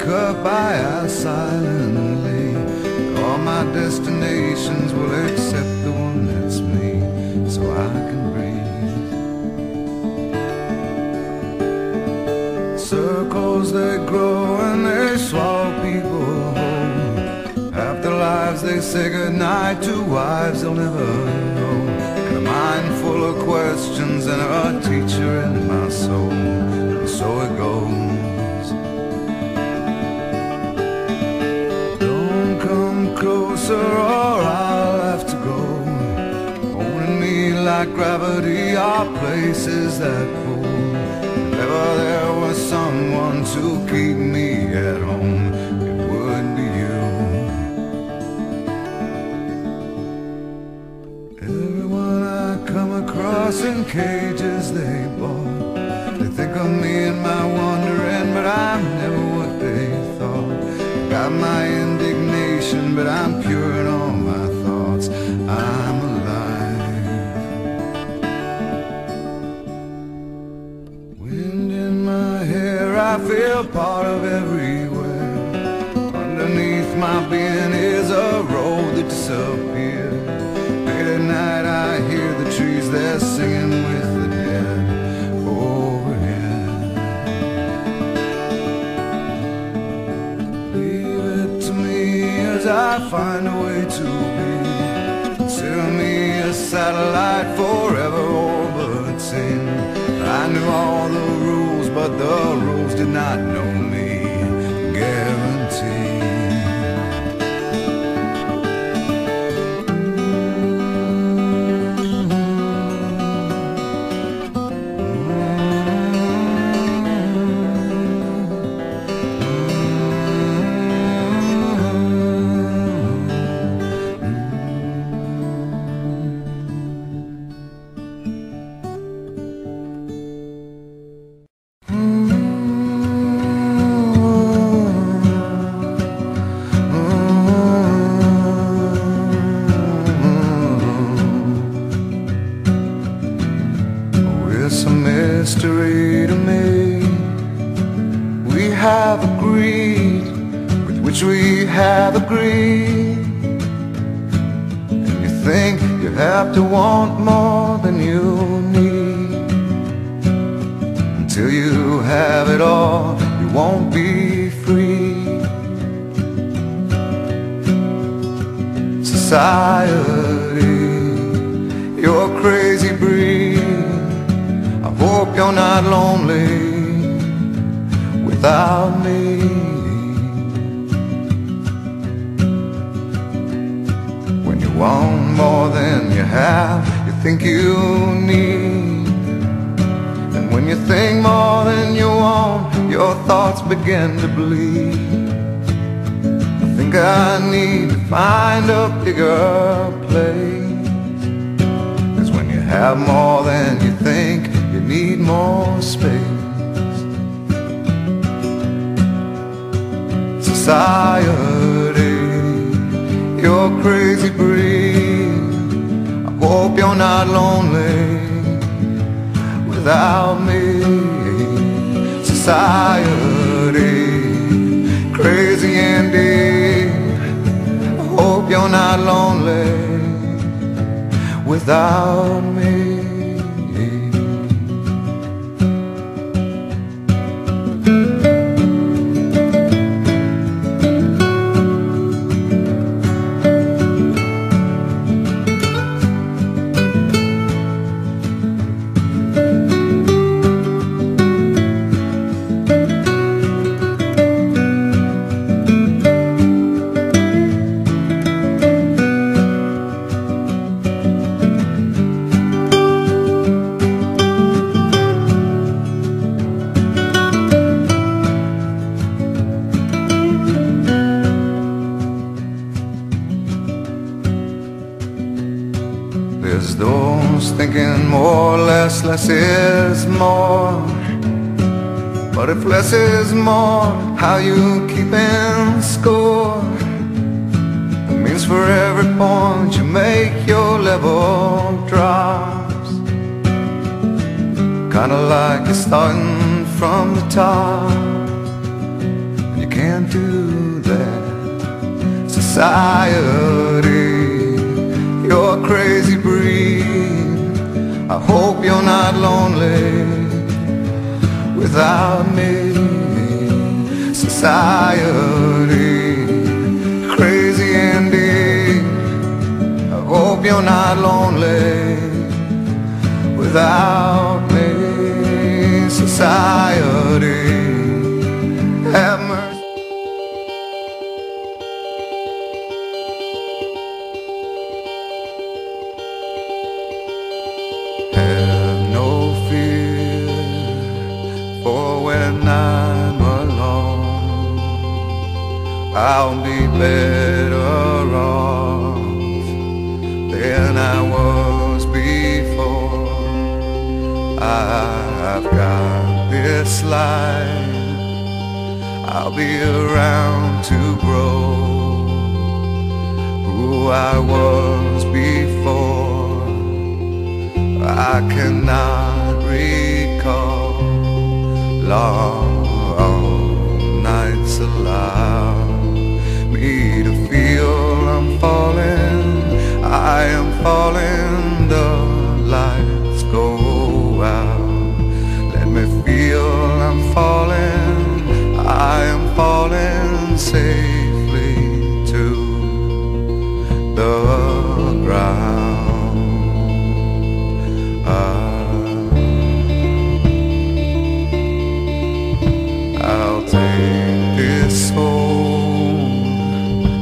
cup I ask silently. All my destinations will accept the one that's me, so I can breathe. Circles they grow and they swallow people whole. After lives they say goodnight to wives they'll never know. And a mind full of questions and a teacher in my soul. And so it goes. Don't come closer or I'll have to go. Holding me like gravity are places that pull. If ever there was someone to keep me at home, it would be you. Everyone I come across in cages they bought, they think of me and my wandering, but I'm never what they thought. Got my indignation, but I'm pure in all my thoughts. I'm alive. Wind in my hair, I feel part of everywhere. Underneath my being is a road that disappears. Late at night I hear the trees, they're singing with the dead overhead. Leave it to me as I find a way to be. Consider me a satellite forever orbiting. I knew all the rules, but the rules did not know me. Guaranteed. It's a mystery to me. We have agreed with which we have agreed. And you think you have to want more than you need. Until you have it all, you won't be free. Society, you're a crazy breed. I hope you're not lonely without me. When you want more than you have, you think you need. And when you think more than you want, your thoughts begin to bleed. I think I need to find a bigger place. 'Cause when you have more than you think, you need more space. Society, you're a crazy breed. I hope you're not lonely without me. Society, crazy indeed. I hope you're not lonely without me. There's those thinking more or less is more. But if less is more, how you keeping score? It means for every point you make, your level drops. Kinda like you're starting from the top, and you can't can't do that. Society, you're a crazy breed. I hope you're not lonely without me. Society, crazy indeed. I hope you're not lonely without me. Society, have mercy. Have no fear for when I'm alone. I'll be better off than I was before. I've got this life, I'll be around to grow who I was before. I cannot recall long nights allow me to feel I'm falling. I am falling, the lights go out. Let me feel I'm falling. I am falling safely to the ground. I'll take this soul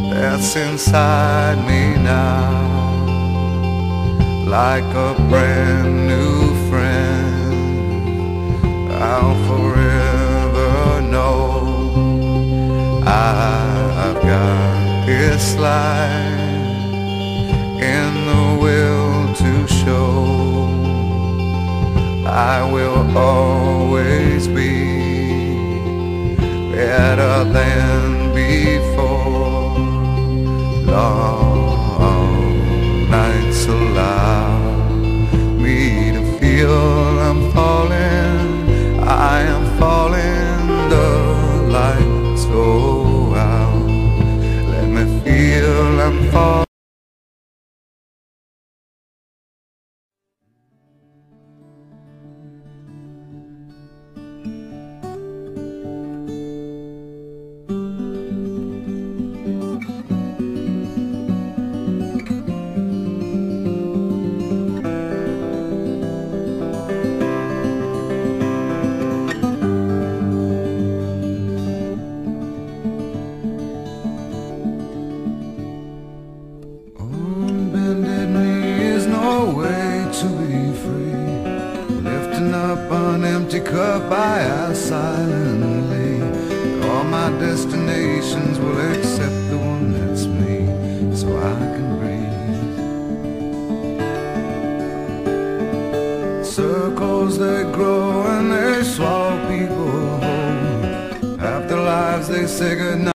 that's inside me now, like a brand new friend. I'll forever know I've got this life in the will to show. I will always be better than before. Long nights allow me to feel I'm falling. I am falling, the lights go out. Let me feel I'm falling. To be free, lifting up an empty cup I ask silently. All my destinations will accept the one that's me, so I can breathe. Circles they grow and they swallow people whole. After lives they say goodnight.